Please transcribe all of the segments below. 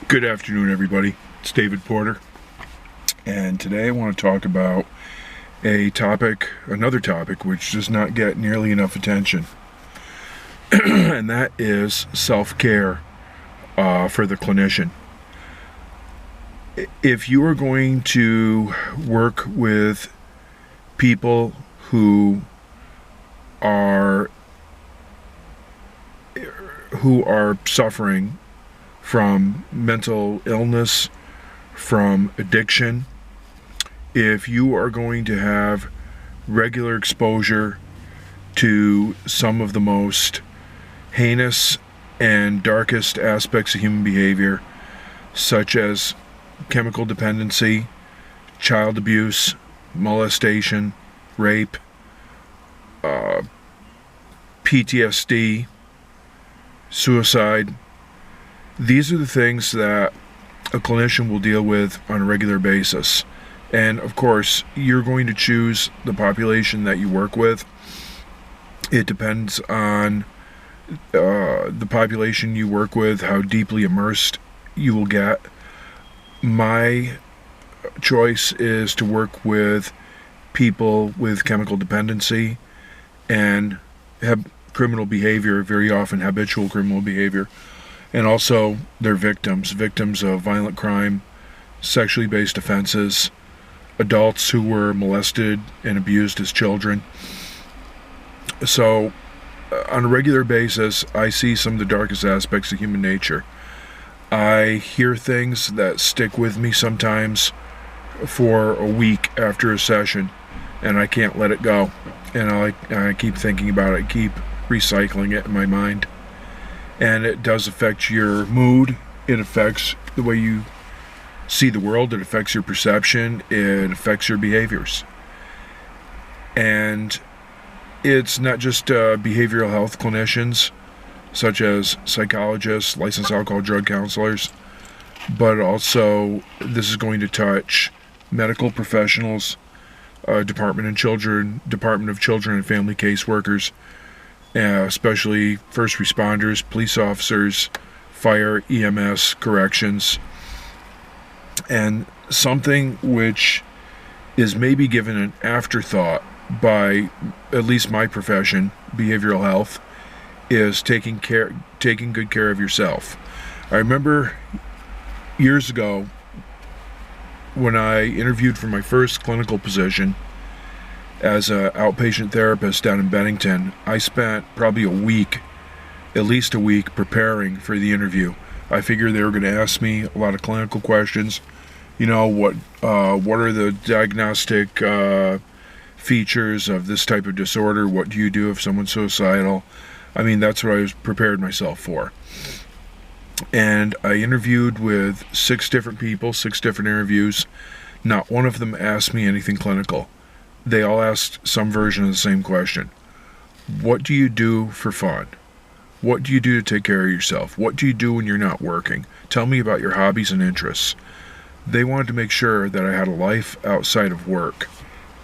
Good afternoon, everybody. It's David Porter, and today I want to talk about another topic which does not get nearly enough attention, and that is self-care for the clinician. If you are going to work with people who are suffering from mental illness, from addiction, if you are going to have regular exposure to some of the most heinous and darkest aspects of human behavior, such as chemical dependency, child abuse, molestation, rape, PTSD, suicide, these are the things that a clinician will deal with on a regular basis. And of course, you're going to choose the population that you work with. It depends on the population you work with, how deeply immersed you will get. My choice is to work with people with chemical dependency and have criminal behavior, very often habitual criminal behavior. And also they're victims of violent crime, sexually based offenses, adults who were molested and abused as children. So on a regular basis, I see some of the darkest aspects of human nature. I hear things that stick with me sometimes for a week after a session, and I can't let it go. And I keep thinking about it, I keep recycling it in my mind. And it does affect your mood, it affects the way you see the world, it affects your perception, it affects your behaviors. And it's not just behavioral health clinicians, such as psychologists, licensed alcohol drug counselors, but also this is going to touch medical professionals, Department of Children and Family caseworkers, especially first responders, police officers, fire, EMS, corrections, and something which is maybe given an afterthought by at least my profession, behavioral health, is taking good care of yourself. I remember years ago when I interviewed for my first clinical position as an outpatient therapist down in Bennington. I spent probably at least a week preparing for the interview. I figured they were going to ask me a lot of clinical questions. You know, what are the diagnostic features of this type of disorder? What do you do if someone's suicidal? I mean, that's what I was prepared myself for. And I interviewed with 6 different people, 6 different interviews. Not one of them asked me anything clinical. They all asked some version of the same question. What do you do for fun? What do you do to take care of yourself? What do you do when you're not working? Tell me about your hobbies and interests. They wanted to make sure that I had a life outside of work,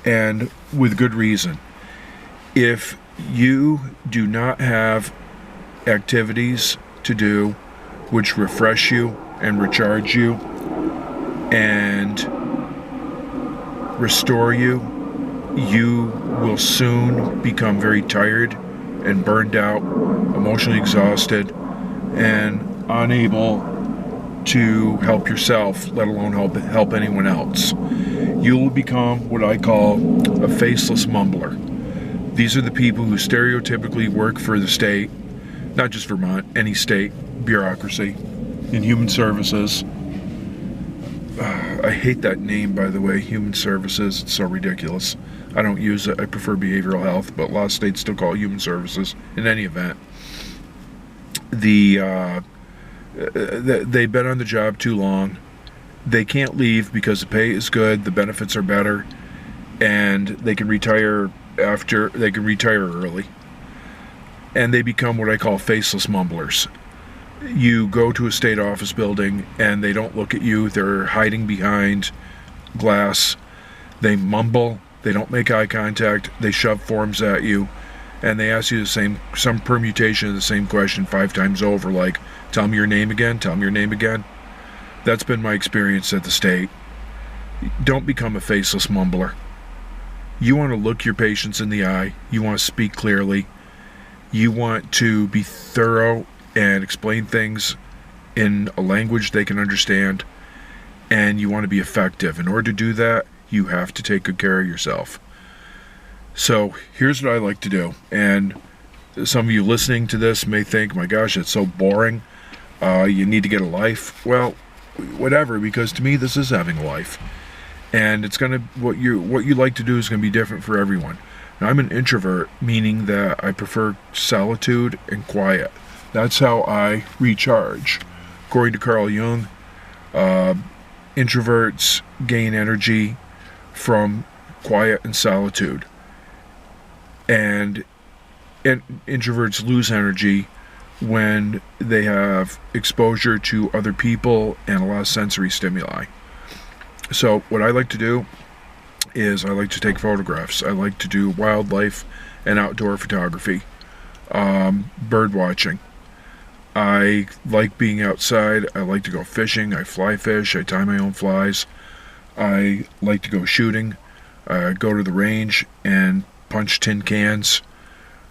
and with good reason. If you do not have activities to do which refresh you and recharge you and restore you, you will soon become very tired and burned out, emotionally exhausted, and unable to help yourself, let alone help anyone else. You will become what I call a faceless mumbler. These are the people who stereotypically work for the state, not just Vermont, any state bureaucracy, in human services. I hate that name, by the way, human services. It's so ridiculous. I don't use it. I prefer behavioral health, but a lot of states still call it human services. In any event, they've been on the job too long. They can't leave because the pay is good, the benefits are better, and they can retire early. And they become what I call faceless mumblers. You go to a state office building and they don't look at you. They're hiding behind glass. They mumble. They don't make eye contact. They shove forms at you, and they ask you some permutation of the same question 5 times over, like, tell me your name again, tell me your name again. That's been my experience at the state. Don't become a faceless mumbler. You want to look your patients in the eye. You want to speak clearly. You want to be thorough and explain things in a language they can understand. And you want to be effective. In order to do that, you have to take good care of yourself. So here's what I like to do. And some of you listening to this may think, my gosh, it's so boring. You need to get a life. Well, whatever, because to me, this is having a life. And it's gonna what you like to do is gonna be different for everyone. Now, I'm an introvert, meaning that I prefer solitude and quiet. That's how I recharge. According to Carl Jung, introverts gain energy from quiet and solitude, and introverts lose energy when they have exposure to other people and a lot of sensory stimuli. So what I like to do is I like to take photographs. I like to do wildlife and outdoor photography, bird watching. I like being outside. I like to go fishing. I fly fish. I tie my own flies. I like to go shooting. Go to the range and punch tin cans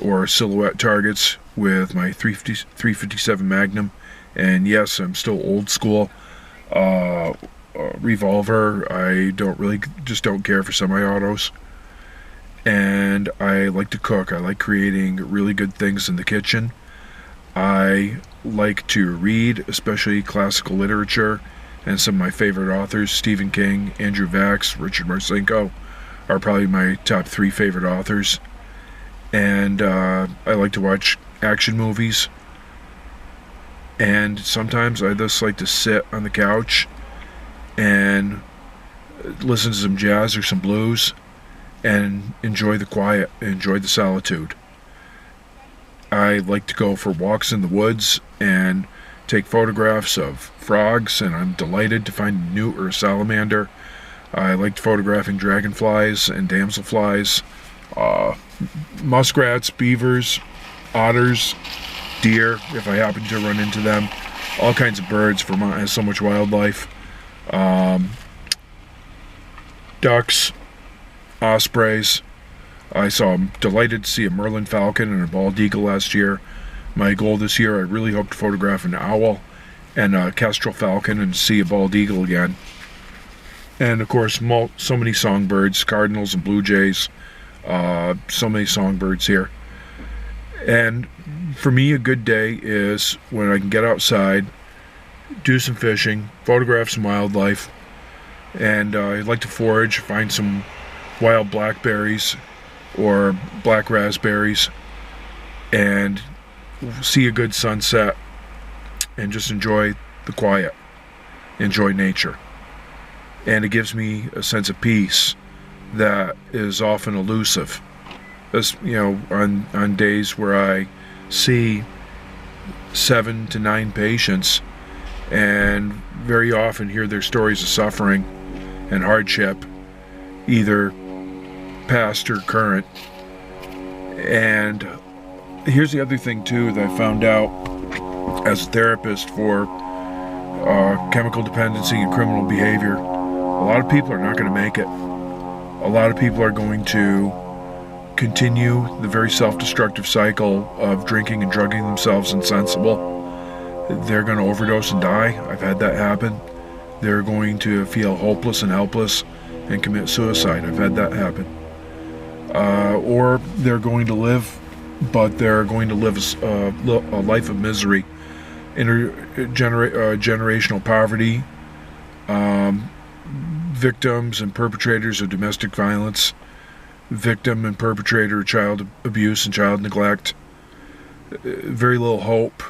or silhouette targets with my 357 Magnum. And yes, I'm still old school. Revolver. I don't care for semi-autos. And I like to cook. I like creating really good things in the kitchen. I like to read, especially classical literature, and some of my favorite authors, Stephen King, Andrew Vax, Richard Marcinko, are probably my top 3 favorite authors. And I like to watch action movies. And sometimes I just like to sit on the couch and listen to some jazz or some blues and enjoy the quiet, enjoy the solitude. I like to go for walks in the woods and take photographs of frogs, and I'm delighted to find a newt or a salamander. I like photographing dragonflies and damselflies, muskrats, beavers, otters, deer, if I happen to run into them, all kinds of birds. Vermont has so much wildlife. Ducks, ospreys. I'm delighted to see a Merlin falcon and a bald eagle last year. My goal this year, I really hope to photograph an owl and a kestrel falcon and see a bald eagle again. And of course, so many songbirds, cardinals and blue jays. So many songbirds here. And for me, a good day is when I can get outside, do some fishing, photograph some wildlife, and I like to forage, find some wild blackberries or black raspberries, and see a good sunset, and just enjoy the quiet, enjoy nature. And it gives me a sense of peace that is often elusive. As you know, on days where I see 7 to 9 patients and very often hear their stories of suffering and hardship, either past or current. And here's the other thing too that I found out as a therapist for chemical dependency and criminal behavior. A lot of people are not going to make it. A lot of people are going to continue the very self-destructive cycle of drinking and drugging themselves insensible. They're going to overdose and die. I've had that happen. They're going to feel hopeless and helpless and commit suicide. I've had that happen. Or they're going to live, but they're going to live a life of misery, generational poverty, victims and perpetrators of domestic violence, victim and perpetrator of child abuse and child neglect, very little hope.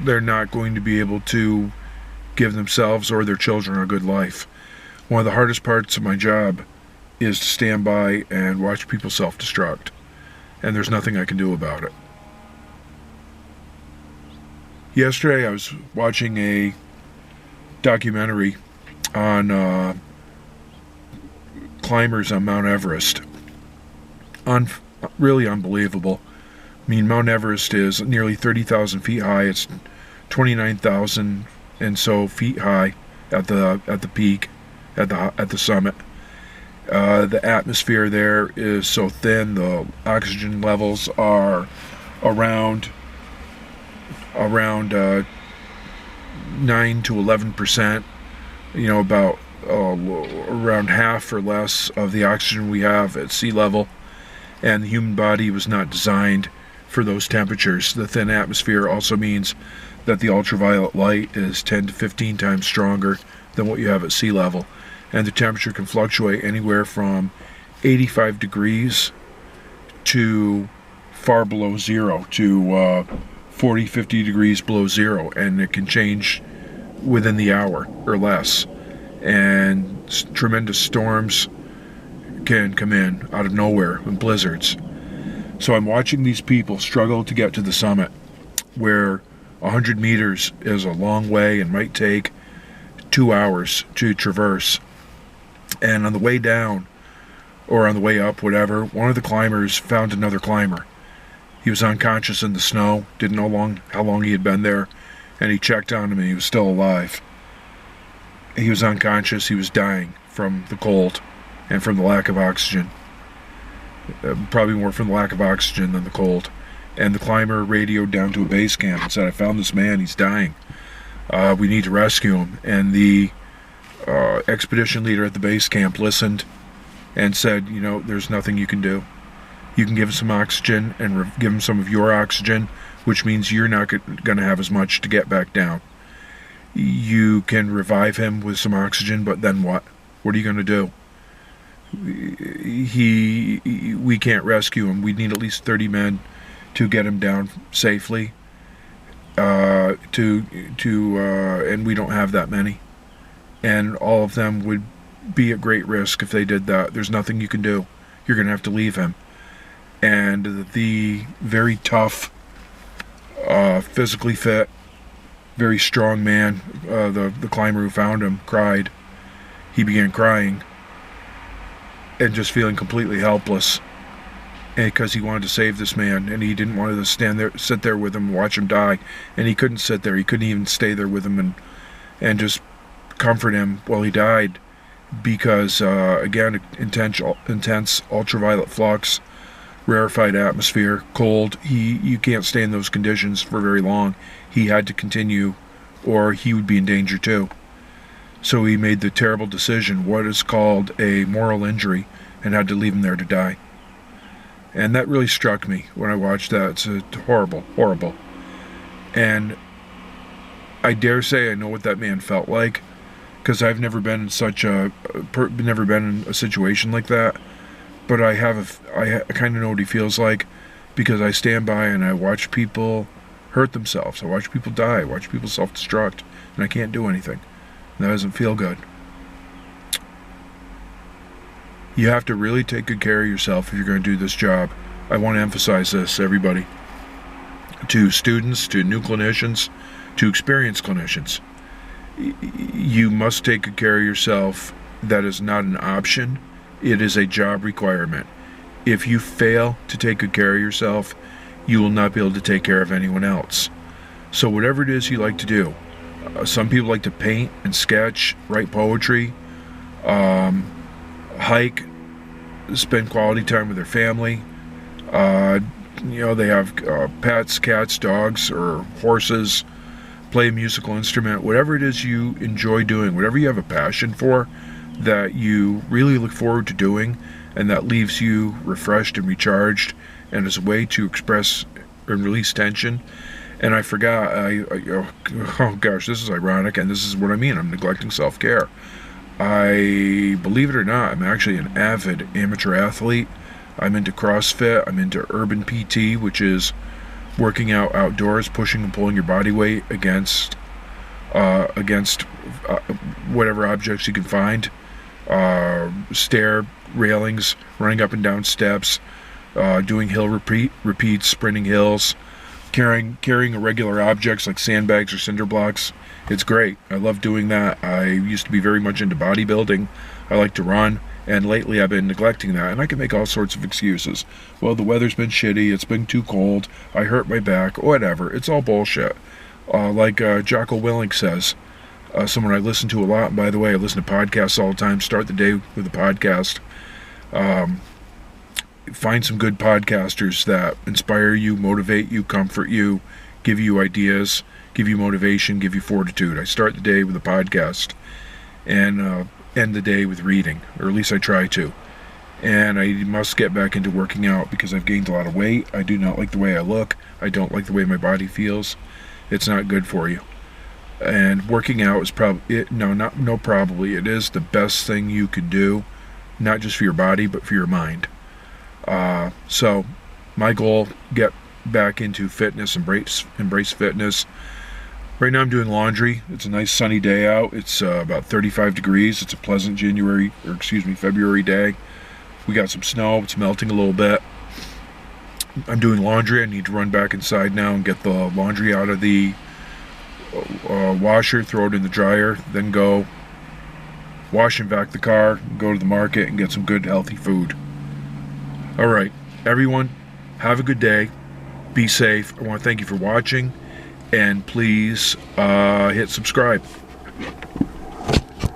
They're not going to be able to give themselves or their children a good life. One of the hardest parts of my job is to stand by and watch people self-destruct, and there's nothing I can do about it. Yesterday I was watching a documentary on climbers on Mount Everest. Really unbelievable. I mean, Mount Everest is nearly 30,000 feet high. It's 29,000 and so feet high at the peak, at the summit. The atmosphere there is so thin. The oxygen levels are around 9 to 11%. About around half or less of the oxygen we have at sea level, and the human body was not designed for those temperatures. The thin atmosphere also means that the ultraviolet light is 10 to 15 times stronger than what you have at sea level, and the temperature can fluctuate anywhere from 85 degrees to far below zero, to 40, 50 degrees below zero, and it can change within the hour or less. And tremendous storms can come in out of nowhere, and blizzards. So I'm watching these people struggle to get to the summit, where 100 meters is a long way and might take 2 hours to traverse. And on the way down, or on the way up, whatever, one of the climbers found another climber. He was unconscious in the snow, didn't know how long he had been there, and he checked on him and he was still alive. He was unconscious, he was dying from the cold and from the lack of oxygen. Probably more from the lack of oxygen than the cold. And the climber radioed down to a base camp and said, "I found this man, he's dying. We need to rescue him." And the expedition leader at the base camp listened and said, "There's nothing you can do. You can give him some oxygen and give him some of your oxygen, which means you're not going to have as much to get back down. You can revive him with some oxygen, but then what? What are you going to do? We can't rescue him. We need at least 30 men to get him down safely. And we don't have that many. And all of them would be at great risk if they did that. There's nothing you can do. You're going to have to leave him." And the very tough, physically fit, very strong man, the climber who found him, cried. He began crying and just feeling completely helpless, because he wanted to save this man, and he didn't want to sit there with him and watch him die. And he couldn't sit there. He couldn't even stay there with him and just comfort him while he died, because again, intense ultraviolet flux, rarefied atmosphere, cold. You can't stay in those conditions for very long. He had to continue, or he would be in danger too. So he made the terrible decision, what is called a moral injury, and had to leave him there to die. And that really struck me when I watched that. It's horrible, horrible. And I dare say I know what that man felt like, because I've never been in a situation like that. But I kind of know what he feels like, because I stand by and I watch people hurt themselves. I watch people die. I watch people self-destruct, and I can't do anything. That doesn't feel good. You have to really take good care of yourself if you're going to do this job. I want to emphasize this, everybody. To students, to new clinicians, to experienced clinicians. You must take good care of yourself. That is not an option. It is a job requirement. If you fail to take good care of yourself, you will not be able to take care of anyone else. So whatever it is you like to do, some people like to paint and sketch, write poetry, hike, spend quality time with their family. They have pets, cats, dogs, or horses, play a musical instrument. Whatever it is you enjoy doing, whatever you have a passion for, that you really look forward to doing, and that leaves you refreshed and recharged, and is a way to express and release tension. And I forgot, oh gosh, this is ironic, and this is what I mean. I'm neglecting self-care. Believe it or not, I'm actually an avid amateur athlete. I'm into CrossFit. I'm into urban PT, which is working out outdoors, pushing and pulling your body weight against whatever objects you can find. Stair railings, running up and down steps, doing hill repeats, sprinting hills, carrying irregular objects like sandbags or cinder blocks. It's great. I love doing that. I used to be very much into bodybuilding. I like to run, and lately I've been neglecting that, and I can make all sorts of excuses. Well, the weather's been shitty, it's been too cold, I hurt my back, whatever. It's all bullshit. Like Jocko Willink says, someone I listen to a lot. And by the way, I listen to podcasts all the time. Start the day with a podcast. Find some good podcasters that inspire you, motivate you, comfort you, give you ideas, give you motivation, give you fortitude. I start the day with a podcast and end the day with reading, or at least I try to. And I must get back into working out because I've gained a lot of weight. I do not like the way I look. I don't like the way my body feels. It's not good for you. And working out is probably it is the best thing you can do, not just for your body but for your mind. So my goal, get back into fitness, embrace fitness. Right now I'm doing laundry. It's a nice sunny day out. It's about 35 degrees. It's a pleasant February day. We got some snow. It's melting a little bit. I'm doing laundry. I need to run back inside now and get the laundry out of the washer, throw it in the dryer, then go wash and vac the car, go to the market and get some good healthy food. Alright, everyone, have a good day. Be safe. I want to thank you for watching, and please hit subscribe.